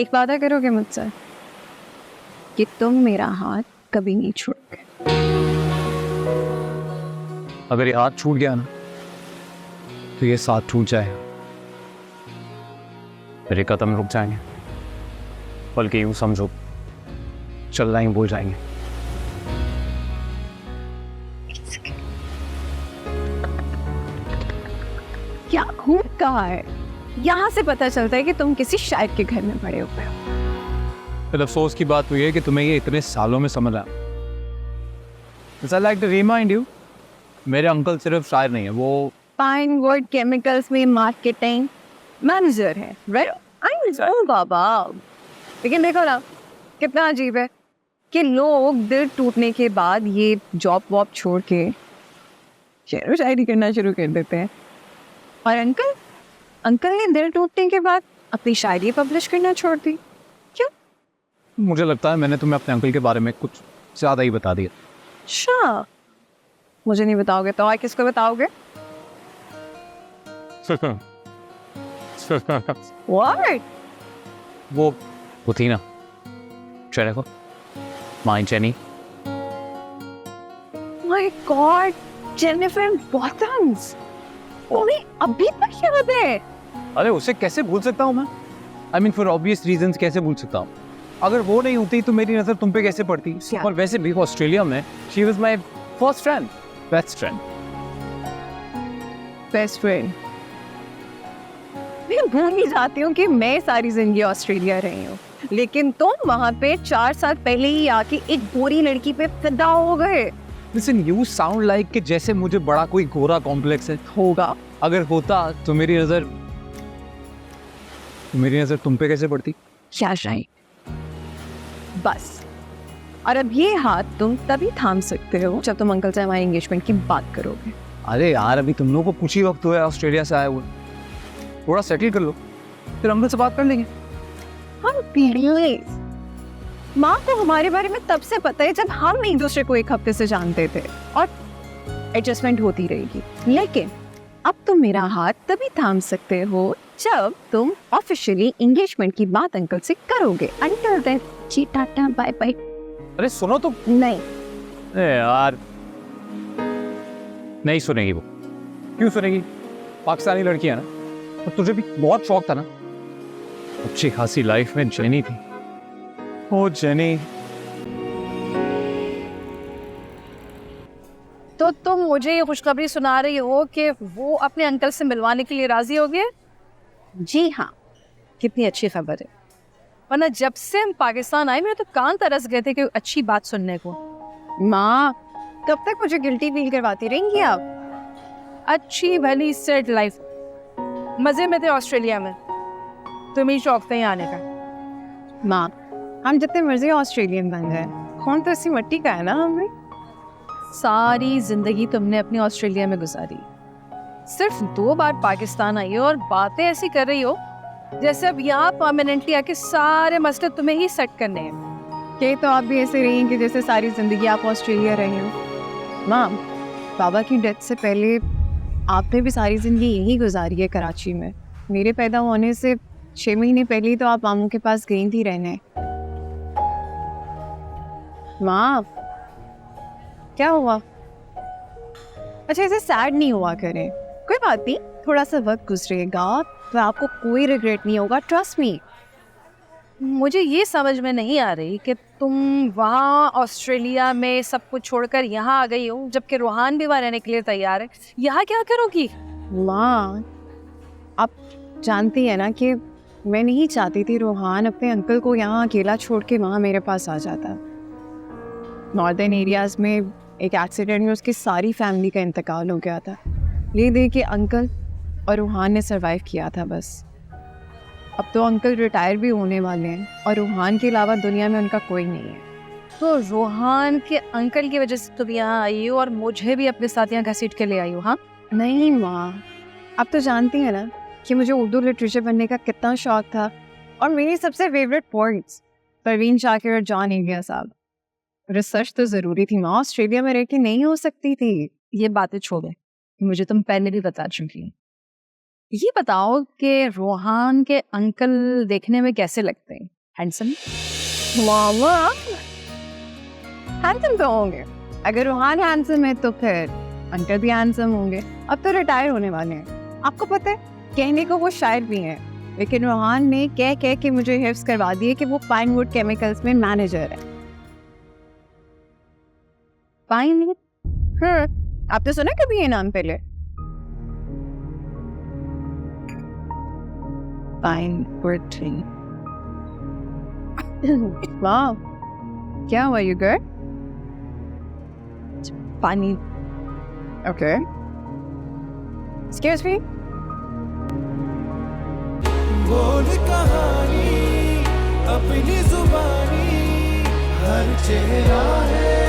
एक वादा करोगे मुझसे कि तुम मेरा हाथ कभी नहीं छोड़ोगे? अगर ये हाथ छूट गया ना तो ये साथ छूट जाएगा, मेरे कदम रुक जाएंगे, बल्कि यूं समझो चलना ही भूल जाएंगे। क्या खूब कहा है। यहाँ से पता चलता है कि तुम किसी शायर के घर में बड़े हुए हो। फिर अफसोस की बात हुई है कि तुम्हें ये इतने सालों में समझ आया। I'd like to remind you, मेरे अंकल सिर्फ शायर नहीं है, वो फाइन वर्ड केमिकल्स में मार्केटिंग मैनेजर है, राइट? आई नो बाबा। लेकिन देखो ना, कितना अजीब है कि लोग दिल टूटने के बाद ये जॉब वॉब छोड़ के शेर व शायरी करना शुरू कर देते हैं, और अंकल ने दिल टूटने के बाद अपनी शायरी पब्लिश करना छोड़ दी। क्यों? मुझे लगता है मैंने तुम्हें अपने अंकल के बारे में कुछ ज़्यादा ही बता दिया। अच्छा, मुझे नहीं बताओगे तो और किसको बताओगे? What? वो थी ना चेने को, माई jenny. My God, Jennifer Bottoms, तुम्हें अभी तक याद है? अरे उसे कैसे भूल सकता हूँ मैं? I mean for obvious reasons कैसे भूल सकता हूँ? अगर वो नहीं होती तो मेरी नज़र तुम पे कैसे पड़ती? क्या? और वैसे भी ऑस्ट्रेलिया में she was my first friend, best friend. Best friend. मैं भूल ही जाती हूँ कि मैं सारी जिंदगी ऑस्ट्रेलिया रही हूँ, लेकिन तुम वहाँ पे 4 साल पहले ही आके एक गोरी लड़की पे फिदा हो गए। लिसन, यू साउंड लाइक कि जैसे मुझे बड़ा कोई गोरा कॉम्प्लेक्स है। होगा। अगर होता तो मेरी नज़र तुम पे कैसे पड़ती? क्या राइट। बस। और अब ये हाथ तुम तभी थाम सकते हो जब तुम अंकल से हमारी एंगेजमेंट की बात करोगे। अरे यार, अभी तुम लोगों को कुछ ही वक्त हुआ है ऑस्ट्रेलिया से आए हुए, थोड़ा सेटल कर लो, फिर अंकल से बात कर लेंगे। हम प्लीज, माँ को हमारे बारे में तब से पता है जब हम एक दूसरे को एक हफ्ते से जानते थे, और एडजस्टमेंट होती रहेगी। लेकिन अब तुम मेरा हाथ तभी थाम सकते हो जब तुम ऑफिशियली एंगेजमेंट की बात अंकल से करोगे। अंटिल देन, जी टाटा बाय बाय। अरे सुनो तो। नहीं। अरे यार, नहीं सुनेगी वो। क्यों सुनेगी? पाकिस्तानी लड़की है ना, और तुझे भी बहुत शौक था ना। अच्छी खासी लाइफ में जेनी थी। ओ जेनी। तो तुम मुझे ये खुशखबरी सुना रही हो कि वो अपने अंकल से मिलवाने के लिए राजी हो गए? जी हाँ। कितनी अच्छी खबर है, वरना जब से हम पाकिस्तान आए मेरे तो कान तरस गए थे कि अच्छी बात सुनने को। माँ, कब तक मुझे गिल्टी फील करवाती रहेंगी आप? अच्छी भली सेट लाइफ, मजे में थे ऑस्ट्रेलिया में, तुम्हें शौक था यहाँ आने का। माँ, हम जितने मर्जी ऑस्ट्रेलियन बन जाए, खून तो इसी मिट्टी का है ना हमें। सारी जिंदगी तुमने अपनी ऑस्ट्रेलिया में गुजारी, सिर्फ 2 बार पाकिस्तान आई हो और बातें ऐसी कर रही हो जैसे अब यहाँ परमानेंटली आके सारे मसले तुम्हें ही सेट करने हैं। कि तो आप भी ऐसे रही कि जैसे सारी जिंदगी आप ऑस्ट्रेलिया रहे हो। माँ, बाबा की डेथ से पहले आपने भी सारी जिंदगी यही गुजारी है कराची में। मेरे पैदा होने से 6 महीने पहले ही तो आप मामू के पास गई थी रहने। माँ, क्या हुआ? अच्छा, ऐसे सैड नहीं हुआ करें, कोई बात नहीं, थोड़ा सा वक्त गुजरेगा तो आपको कोई रिग्रेट नहीं होगा, ट्रस्ट मी। मुझे ये समझ में नहीं आ रही कि तुम वहाँ ऑस्ट्रेलिया में सब कुछ छोड़कर यहाँ आ गई हो, जबकि रूहान भी वहाँ रहने के लिए तैयार है। यहाँ क्या करोगी? माँ, आप जानती है ना कि मैं नहीं चाहती थी रूहान अपने अंकल को यहाँ अकेला छोड़ के वहाँ मेरे पास आ जाता। नॉर्दर्न एरियाज में एक एक्सीडेंट में उसकी सारी फैमिली का इंतकाल हो गया था। ये देख के अंकल और रूहान ने सरवाइव किया था बस। अब तो अंकल रिटायर भी होने वाले हैं और रूहान के अलावा दुनिया में उनका कोई नहीं है। तो रूहान के अंकल की वजह से तुम यहाँ आई हो और मुझे भी अपने साथ यहाँ घसीट के ले आई हो? हाँ नहीं माँ, आप तो जानती हैं ना कि मुझे उर्दू लिटरेचर पढ़ने का कितना शौक था, और मेरी सबसे फेवरेट पोइट्स परवीन शाकिर और जॉन एलिया साहब। रिसर्च तो ज़रूरी थी माँ, ऑस्ट्रेलिया में रह के नहीं हो सकती थी। ये बातें छोड़ो, मुझे तुम पहले भी बता चुकी हो। ये बताओ कि रोहान के अंकल देखने में कैसे लगते हैं? हैंडसम? मामा हैंडसम तो होंगे। अगर रोहान हैंडसम है तो फिर अंकल भी हैंडसम होंगे। अब तो रिटायर होने वाले हैं। आपको पता है, कहने को वो शायर भी हैं, लेकिन रोहान ने कह कह के मुझे हिफ्स करवा दिए कि वो पाइनवुड केमिकल्स में मैनेजर है। पाइनवुड? आपने सुना कभी ये नाम पहले? पाइनवुड। वाह, क्या हुआ यू गर्ल? पानी। Okay. Excuse me? बोल कहानी अपनी जुबानी, हर चेहरा है